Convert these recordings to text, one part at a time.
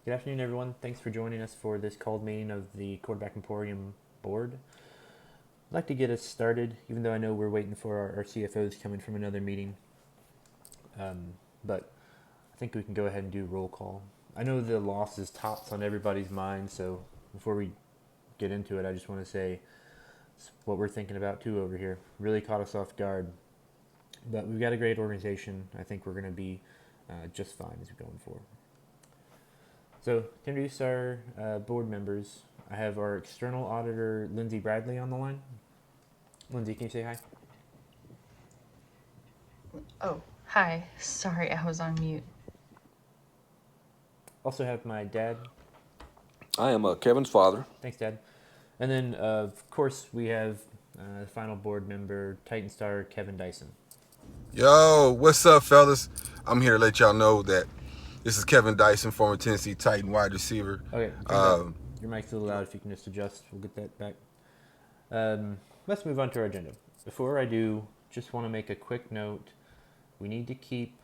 Good afternoon, everyone. Thanks for joining us for this called meeting of the Quarterback Emporium Board. I'd like to get us started, even though I know we're waiting for our CFOs coming from another meeting. But I think we can go ahead and do roll call. I know the loss is tops on everybody's mind, so before we get into it, I just want to say it's what we're thinking about too over here. Really caught us off guard. But we've got a great organization. I think we're going to be just fine as we're going forward. So, to introduce our board members, I have our external auditor, Lindsay Bradley, on the line. Lindsay, can you say hi? Oh, hi. Sorry, I was on mute. Also have my dad. I am Kevin's father. Thanks, Dad. And then, of course, we have the final board member, Titan star Kevin Dyson. Yo, what's up, fellas? I'm here to let y'all know that this is Kevin Dyson, former Tennessee Titan wide receiver. Okay, your mic's a little loud. If you can just adjust, we'll get that back. Let's move on to our agenda. Before I do, just want to make a quick note. We need to keep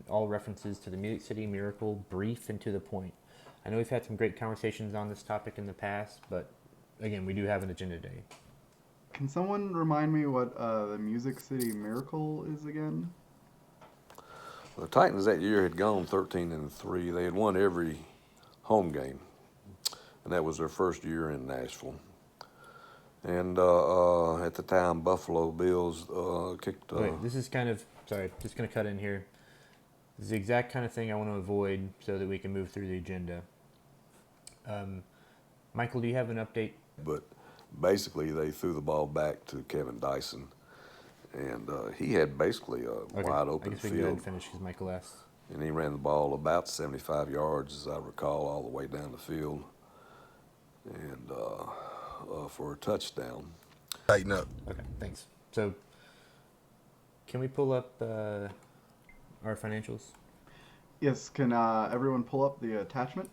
all references to the Music City Miracle brief and to the point. I know we've had some great conversations on this topic in the past, but again, we do have an agenda today. Can someone remind me what the Music City Miracle is again? The Titans that year had gone 13-3. They had won every home game, and that was their first year in Nashville. And at the time, Buffalo Bills kicked. Wait, this is kind of just going to cut in here. This is the exact kind of thing I want to avoid so that we can move through the agenda. Michael, do you have an update? But basically, they threw the ball back to Kevin Dyson, and he had basically a wide open I guess we can go ahead field. and finish because Michael asked. And he ran the ball about 75 yards, as I recall, all the way down the field, and for a touchdown. Tighten up. Okay, thanks. So, can we pull up our financials? Yes, can everyone pull up the attachment?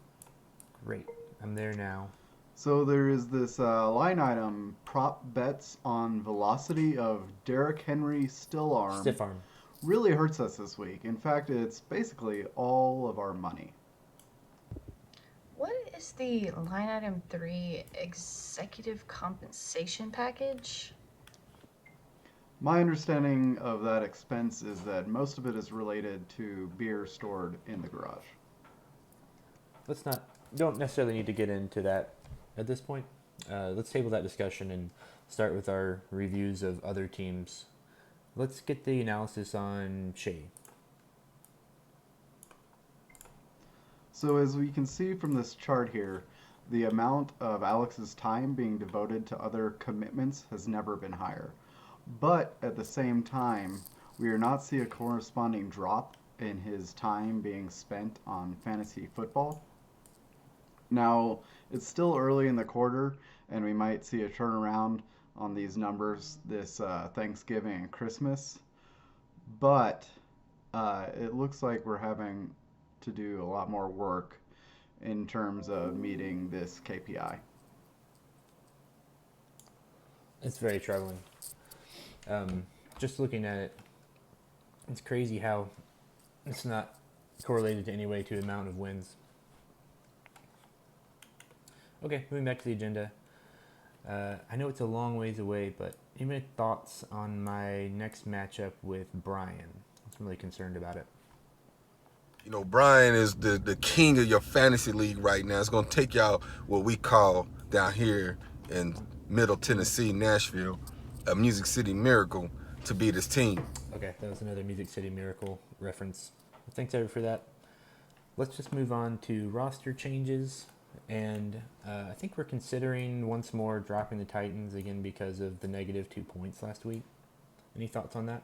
Great, I'm there now. So there is this line item, prop bets on velocity of Derrick Henry still arm. Stiff arm. Really hurts us this week. In fact, it's basically all of our money. What is the line item 3 executive compensation package? My understanding of that expense is that most of it is related to beer stored in the garage. Don't necessarily need to get into that at this point. Let's table that discussion and start with our reviews of other teams. Let's get the analysis on Shea. So as we can see from this chart here, the amount of Alex's time being devoted to other commitments has never been higher. But at the same time, we are not seeing a corresponding drop in his time being spent on fantasy football. Now, it's still early in the quarter, and we might see a turnaround on these numbers this Thanksgiving and Christmas. But it looks like we're having to do a lot more work in terms of meeting this KPI. It's very troubling. Just looking at it, it's crazy how it's not correlated to any way to the amount of wins. Okay, moving back to the agenda. I know it's a long ways away, but any thoughts on my next matchup with Brian? I'm really concerned about it. You know, Brian is the king of your fantasy league right now. It's going to take y'all what we call down here in Middle Tennessee, Nashville, a Music City Miracle to beat his team. Okay, that was another Music City Miracle reference. Thanks, Ever, for that. Let's just move on to roster changes. And I think we're considering once more dropping the Titans again because of the negative 2 points last week. Any thoughts on that?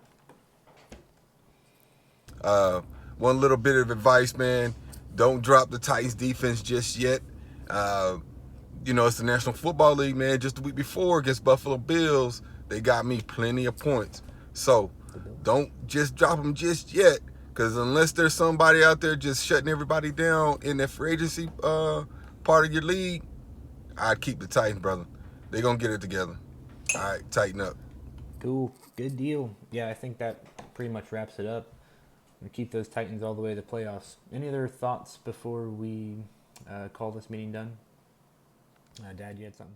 One little bit of advice, man. Don't drop the Titans defense just yet. You know, it's the National Football League, man. Just the week before against Buffalo Bills, they got me plenty of points. So don't just drop them just yet, because unless there's somebody out there just shutting everybody down in that free agency part of your league, I'd keep the Titans, brother. They're going to get it together. All right, tighten up. Cool. Good deal. Yeah, I think that pretty much wraps it up. and keep those Titans all the way to the playoffs. Any other thoughts before we call this meeting done? Dad, you had something?